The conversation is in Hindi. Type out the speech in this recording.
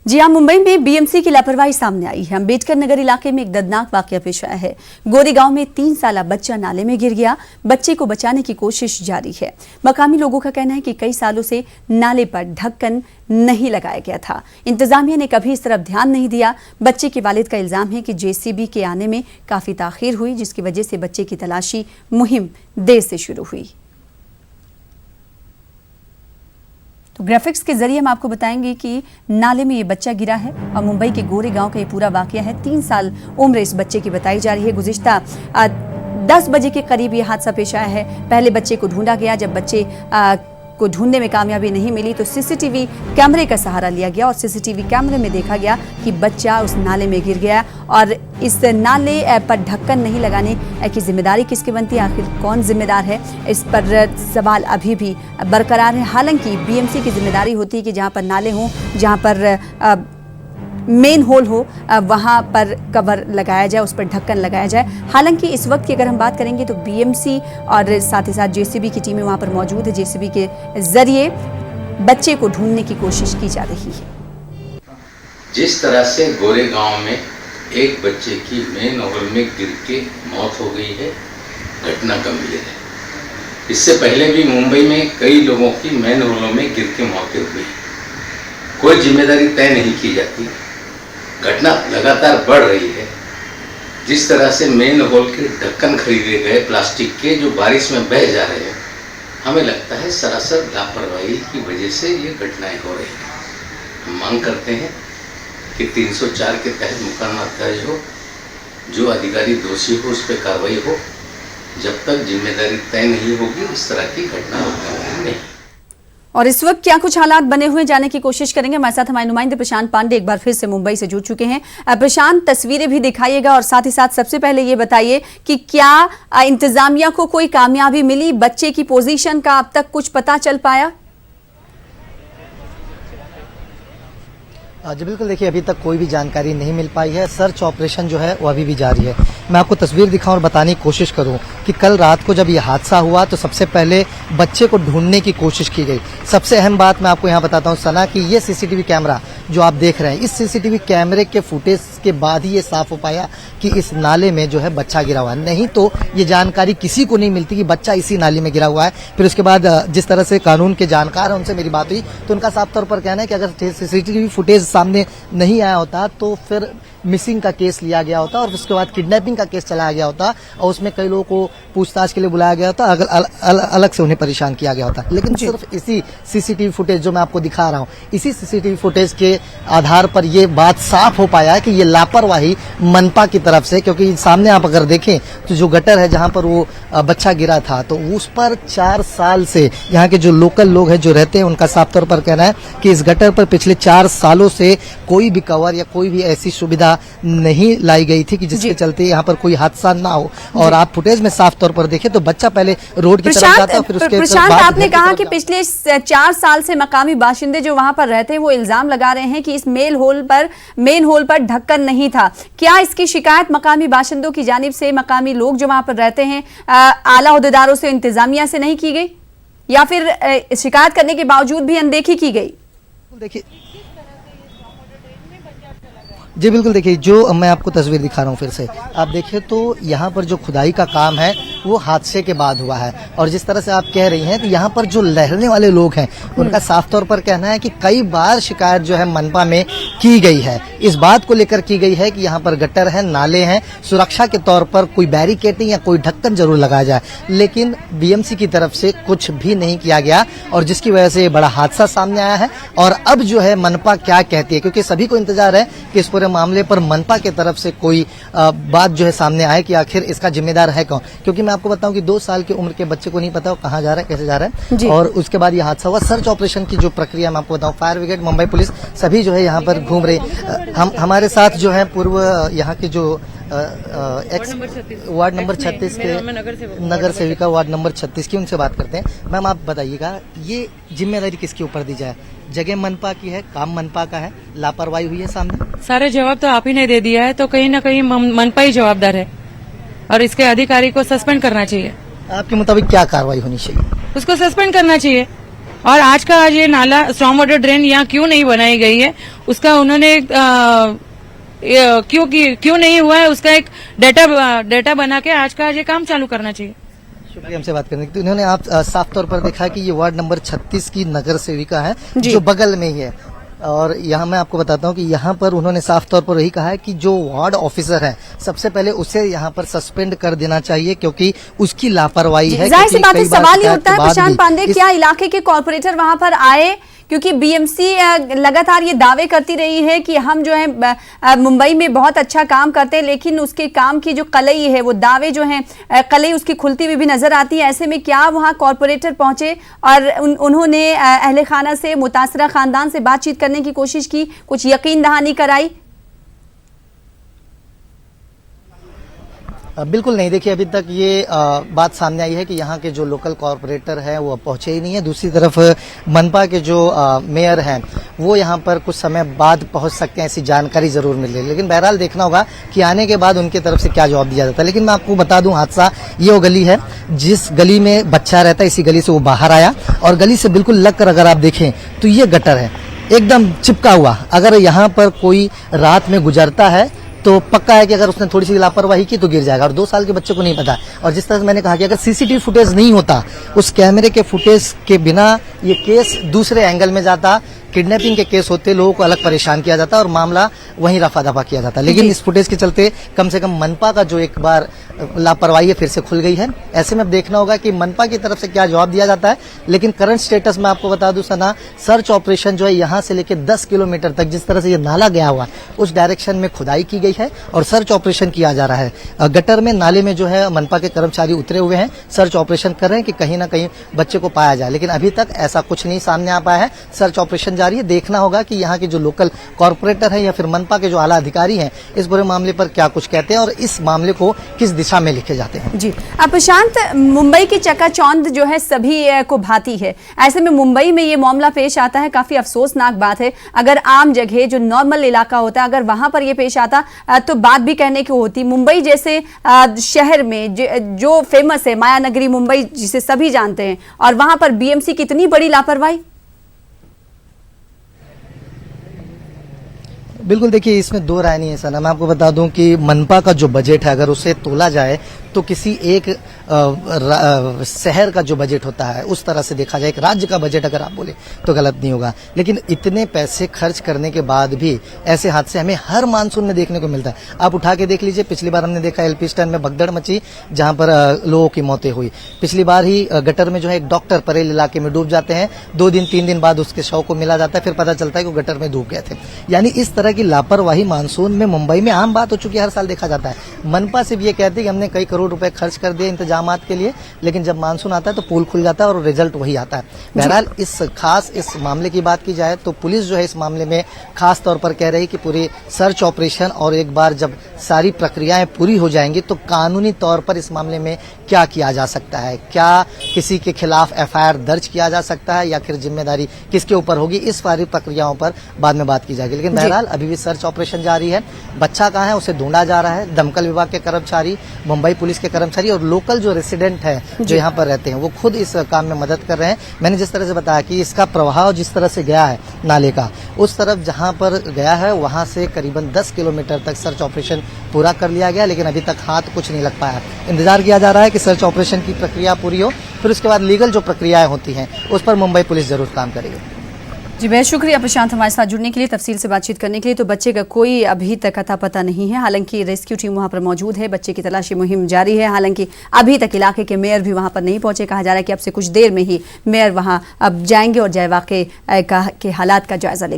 जी हाँ, मुंबई में बीएमसी की लापरवाही सामने आई है। अम्बेडकर नगर इलाके में एक दर्दनाक वाकया पेश आया है। गोरेगांव में 3 साला बच्चा नाले में गिर गया। बच्चे को बचाने की कोशिश जारी है। मकामी लोगों का कहना है कि कई सालों से नाले पर ढक्कन नहीं लगाया गया था। इंतजामिया ने कभी इस तरफ ध्यान नहीं दिया। बच्चे के वालिद का इल्जाम है कि जेसीबी के आने में काफी ताखीर हुई, जिसकी वजह से बच्चे की तलाशी मुहिम देर से शुरू हुई। तो ग्राफिक्स के जरिए हम आपको बताएंगे कि नाले में ये बच्चा गिरा है और मुंबई के गोरेगांव का ये पूरा वाकया है। 3 साल उम्र इस बच्चे की बताई जा रही है। गुज़िश्ता 10 बजे के करीब ये हादसा पेश आया है। पहले बच्चे को ढूंढा गया। जब बच्चे को ढूंढने में कामयाबी नहीं मिली तो सीसीटीवी कैमरे का सहारा लिया गया और सीसीटीवी कैमरे में देखा गया कि बच्चा उस नाले में गिर गया। और इस नाले पर ढक्कन नहीं लगाने की जिम्मेदारी किसकी बनती है, आखिर कौन जिम्मेदार है, इस पर सवाल अभी भी बरकरार है। हालांकि बीएमसी की जिम्मेदारी होती है कि जहां पर नाले हों, जहां पर मेन होल हो, वहां पर कवर लगाया जाए, उस पर ढक्कन लगाया जाए। हालांकि इस वक्त की अगर हम बात करेंगे तो बीएमसी और साथ ही साथ जेसीबी की टीमें वहां पर मौजूद है। जेसीबी के जरिए बच्चे को ढूंढने की कोशिश की जा रही है। जिस तरह से गोरेगांव में एक बच्चे की मेन होल में गिर के मौत हो गई है, घटना गंभीर है। इससे पहले भी मुंबई में कई लोगों की मेन होलों में गिर के मौतें हुई। कोई जिम्मेदारी तय नहीं की जाती। घटना लगातार बढ़ रही है। जिस तरह से मेन होल के ढक्कन खरीदे गए प्लास्टिक के, जो बारिश में बह जा रहे हैं, हमें लगता है सरासर लापरवाही की वजह से ये घटनाएं हो रही हैं। हम मांग करते हैं कि 304 के तहत मुकदमा दर्ज हो, जो अधिकारी दोषी हो उस पर कार्रवाई हो। जब तक जिम्मेदारी तय नहीं होगी इस तरह की घटना रोकने वाली नहीं। और इस वक्त क्या कुछ हालात बने हुए जाने की कोशिश करेंगे। हमारे साथ हमारे नुमाइंदे प्रशांत पांडे एक बार फिर से मुंबई से जुड़ चुके हैं। प्रशांत, तस्वीरें भी दिखाइएगा और साथ ही साथ सबसे पहले ये बताइए कि क्या इंतजामिया को कोई कामयाबी मिली, बच्चे की पोजीशन का अब तक कुछ पता चल पाया? जी बिल्कुल, देखिए अभी तक कोई भी जानकारी नहीं मिल पाई है। सर्च ऑपरेशन जो है वो अभी भी जारी है। मैं आपको तस्वीर दिखाऊं और बताने की कोशिश करूं कि कल रात को जब ये हादसा हुआ तो सबसे पहले बच्चे को ढूंढने की कोशिश की गई। सबसे अहम बात मैं आपको यहां बताता हूं सना कि ये सीसीटीवी कैमरा जो आप देख रहे हैं, इस सीसीटीवी कैमरे के फुटेज के बाद ही ये साफ हो पाया कि इस नाले में जो है बच्चा गिरा हुआ है। नहीं तो ये जानकारी किसी को नहीं मिलती कि बच्चा इसी नाले में गिरा हुआ है। फिर उसके बाद जिस तरह से कानून के जानकार हैं उनसे मेरी बात हुई तो उनका साफ तौर पर कहना है कि अगर सीसीटीवी फुटेज सामने नहीं आया होता तो फिर मिसिंग का केस लिया गया होता और उसके बाद किडनैपिंग का केस चलाया गया होता और उसमें कई लोगों को पूछताछ के लिए बुलाया गया होता, अलग से उन्हें परेशान किया गया होता। लेकिन सिर्फ इसी सीसीटीवी फुटेज जो मैं आपको दिखा रहा हूँ, इसी सीसीटीवी फुटेज के आधार पर ये बात साफ हो पाया है कि ये लापरवाही मनपा की तरफ से, क्योंकि सामने आप अगर देखें तो जो गटर है जहां पर वो बच्चा गिरा था तो उस पर 4 साल से यहाँ के जो लोकल लोग हैं जो रहते हैं उनका साफ तौर पर कहना है कि इस गटर पर पिछले 4 सालों से कोई भी कवर या कोई भी ऐसी सुविधा नहीं लाई गई थी कि जिसके चलते यहाँ पर कोई हादसा ना हो। और आप फुटेज में साफ तौर पर देखें तो बच्चा पहले रोड की तरफ जाता है, फिर उसके प्रशांत, आपने कहा कि पिछले 4 साल से मकामी बाशिंदे जो वहां पर रहते हैं वो इल्जाम लगा रहे हैं कि इस मेन होल पर ढक्कन नहीं था। क्या इसकी शिकायत मकामी बाशिंदों की जानिब से, मकामी लोग जो वहां पर रहते हैं, आला ओहदेदारों से, इंतजामिया से नहीं की गई या फिर शिकायत करने के बावजूद भी अनदेखी की गई? देखिए जी बिल्कुल, देखिए जो मैं आपको तस्वीर दिखा रहा हूँ फिर से आप देखिए तो यहाँ पर जो खुदाई का काम है वो हादसे के बाद हुआ है। और जिस तरह से आप कह रही हैं कि यहाँ पर जो रहने वाले लोग हैं उनका साफ तौर पर कहना है कि कई बार शिकायत जो है मनपा में की गई है। इस बात को लेकर की गई है कि यहाँ पर गटर है, नाले हैं, सुरक्षा के तौर पर कोई बैरिकेडिंग या कोई ढक्कन जरूर लगाया जाए, लेकिन बीएमसी की तरफ से कुछ भी नहीं किया गया और जिसकी वजह से बड़ा हादसा सामने आया है। और अब जो है मनपा क्या कहती है, क्योंकि सभी को इंतजार है कि इस मामले पर मनपा के तरफ से कोई बात जो है सामने आए कि आखिर इसका जिम्मेदार है कौन। क्योंकि मैं आपको बताऊं कि 2 साल की उम्र के बच्चे को नहीं पता वो कहाँ जा रहा है, कैसे जा रहा है। और उसके बाद ये हादसा हुआ। सर्च ऑपरेशन की जो प्रक्रिया मैं आपको बताऊं, फायर ब्रिगेड, मुंबई पुलिस सभी जो है यहाँ पर घूम रहे। हमारे साथ जो है पूर्व यहाँ के जो एक्स वार्ड नंबर 36 के नगर सेविका वार्ड नंबर 36 की, उनसे बात करते हैं। मैम आप बताइएगा ये जिम्मेदारी किसके ऊपर दी जाए? जगह मनपा की है, काम मनपा का है, लापरवाही हुई है सामने? सारे जवाब तो आप ही ने दे दिया है, तो कहीं ना कहीं मनपा ही जवाबदार है और इसके अधिकारी को सस्पेंड करना चाहिए। आपके मुताबिक क्या कार्रवाई होनी चाहिए? उसको सस्पेंड करना चाहिए। और आज का आज ये नाला स्टॉर्म वाटर ड्रेन यहाँ क्यों नहीं बनाई गई है, उसका उन्होंने क्यों नहीं हुआ है, उसका एक डेटा बना के आज का आज ये काम चालू करना चाहिए। शुक्रिया हमसे बात करने की। तो इन्होंने आप साफ तौर पर देखा कि ये वार्ड नंबर 36 की नगर सेविका है जो बगल में ही है, और यहाँ मैं आपको बताता हूँ कि यहाँ पर उन्होंने साफ तौर पर यही कहा है कि जो वार्ड ऑफिसर है सबसे पहले उसे यहाँ पर सस्पेंड कर देना चाहिए क्योंकि उसकी लापरवाही है। जाहिर सी बात है, सवाल ये उठता है प्रशांत पांडे, इस... क्या इलाके के कॉर्पोरेटर वहां पर आए? क्योंकि बीएमसी लगातार ये दावे करती रही है कि हम जो है मुंबई में बहुत अच्छा काम करते हैं, लेकिन उसके काम की जो कलई है, वो दावे जो हैं कलई उसकी खुलती हुई भी नजर आती है। ऐसे में क्या वहां कॉर्पोरेटर पहुंचे और उन्होंने अहले खाना से, मुतासरा खानदान से बातचीत करने की कोशिश की, कुछ यकीन दहानी कराई? बिल्कुल नहीं। देखिए, अभी तक ये बात सामने आई है कि यहाँ के जो लोकल कॉर्पोरेटर हैं वो पहुंचे ही नहीं है। दूसरी तरफ मनपा के जो मेयर हैं वो यहाँ पर कुछ समय बाद पहुंच सकते हैं, ऐसी जानकारी जरूर मिल रही है। लेकिन बहरहाल देखना होगा कि आने के बाद उनकी तरफ से क्या जवाब दिया जाता है। लेकिन मैं आपको बता दूं, हादसा ये वो गली है जिस गली में बच्चा रहता है, इसी गली से वो बाहर आया और गली से बिल्कुल लग कर अगर आप देखें तो ये गटर है एकदम चिपका हुआ। अगर यहाँ पर कोई रात में गुजरता है तो पक्का है कि अगर उसने थोड़ी सी लापरवाही की तो गिर जाएगा, और 2 साल के बच्चे को नहीं पता। और जिस तरह से मैंने कहा कि अगर सीसीटीवी फुटेज नहीं होता, उस कैमरे के फुटेज के बिना ये केस दूसरे एंगल में जाता, किडनैपिंग के केस होते, लोगों को अलग परेशान किया जाता और मामला वहीं रफा दफा किया जाता। लेकिन इस फुटेज के चलते कम से कम मनपा का जो एक बार लापरवाही फिर से खुल गई है। ऐसे में अब देखना होगा कि मनपा की तरफ से क्या जवाब दिया जाता है। लेकिन करंट स्टेटस में आपको बता दूं सना, सर्च ऑपरेशन जो है यहाँ से लेकर 10 किलोमीटर तक, जिस तरह से ये नाला गया हुआ उस डायरेक्शन में खुदाई की गई है और सर्च ऑपरेशन किया जा रहा है। गटर में, नाले में जो है मनपा के कर्मचारी उतरे हुए हैं, सर्च ऑपरेशन कर रहे हैं कि कहीं ना कहीं बच्चे को पाया जाए। लेकिन अभी तक ऐसा कुछ नहीं सामने आ पाया है। सर्च ऑपरेशन जारी है। देखना होगा कि यहाँ के जो लोकल कॉर्पोरेटर है या फिर मनपा के जो आला अधिकारी हैं इस पूरे मामले पर क्या कुछ कहते हैं और इस मामले को किस दिशा में लिखे जाते हैं। जी, अब प्रशांत, मुंबई की चकाचौंध जो है सभी को भाती है। ऐसे में मुंबई में ये मामला पेश आता है, काफी अफसोसनाक बात है। अगर आम जगह जो नॉर्मल इलाका होता है, अगर वहां पर ये पेश आता तो बात भी कहने की होती। मुंबई जैसे शहर में जो फेमस है, माया नगरी मुंबई जिसे सभी जानते हैं, और वहां पर बीएमसी की इतनी बड़ी लापरवाही। बिल्कुल, देखिए इसमें 2 राय नहीं है सना। मैं आपको बता दूं कि मनपा का जो बजट है अगर उसे तोला जाए तो किसी एक शहर का जो बजट होता है उस तरह से देखा जाए, एक राज्य का बजट अगर आप बोले तो गलत नहीं होगा। लेकिन इतने पैसे खर्च करने के बाद भी ऐसे हादसे हमें हर मानसून में देखने को मिलता है। आप उठा के देख लीजिए, पिछली बार हमने देखा एलपी स्टैंड में भगदड़ मची जहां पर लोगों की मौतें हुई। पिछली बार ही गटर में जो है एक डॉक्टर परेल इलाके में डूब जाते हैं, 2 दिन 3 दिन बाद उसके शव को मिला जाता है, फिर पता चलता है कि वो गटर में डूब गए थे। यानी इस तरह की लापरवाही मानसून में मुंबई में आम बात हो चुकी है, हर साल देखा जाता है। मनपा सिर्फ ये कहते हैं कि हमने कई करोड़ रुपए खर्च कर दिए इंतजामात के लिए, लेकिन जब मानसून आता है तो पुल खुल जाता है और रिजल्ट वही आता है। बहरहाल इस मामले की बात की जाए तो पुलिस जो है इस मामले में खास तौर पर कह रही कि पूरी सर्च ऑपरेशन और एक बार जब सारी प्रक्रियाएं पूरी हो जाएंगी तो कानूनी तौर पर इस मामले में क्या किया जा सकता है, क्या किसी के खिलाफ एफआईआर दर्ज किया जा सकता है या फिर जिम्मेदारी किसके ऊपर होगी, इस सारी प्रक्रियाओं पर बाद में बात की जाएगी। लेकिन बहरहाल अभी भी सर्च ऑपरेशन जारी है। बच्चा कहाँ है उसे ढूंढा जा रहा है। दमकल विभाग के कर्मचारी, मुंबई पुलिस के कर्मचारी और लोकल जो रेसिडेंट है जो यहाँ पर रहते हैं वो खुद इस काम में मदद कर रहे हैं। मैंने जिस तरह से बताया कि इसका प्रवाह जिस तरह से गया है नाले का, उस तरफ जहाँ पर गया है वहां से करीबन 10 किलोमीटर तक सर्च ऑपरेशन पूरा कर लिया गया, लेकिन अभी तक हाथ कुछ नहीं लग पाया। इंतजार किया जा रहा है कि सर्च ऑपरेशन की प्रक्रिया पूरी हो, फिर उसके बाद लीगल जो प्रक्रियाएं होती हैं उस पर मुंबई पुलिस जरूर काम करेगी। जी, बहुत शुक्रिया प्रशांत हमारे साथ जुड़ने के लिए, तफसील से बातचीत करने के लिए। तो बच्चे का कोई अभी तक अता पता नहीं है, हालांकि रेस्क्यू टीम वहां पर मौजूद है, बच्चे की तलाशी मुहिम जारी है। हालांकि अभी तक इलाके के मेयर भी वहां पर नहीं पहुंचे। कहा जा रहा है कि अब से कुछ देर में ही मेयर वहां अब जाएंगे और जाए वाकई के हालात का जायजा लेंगे।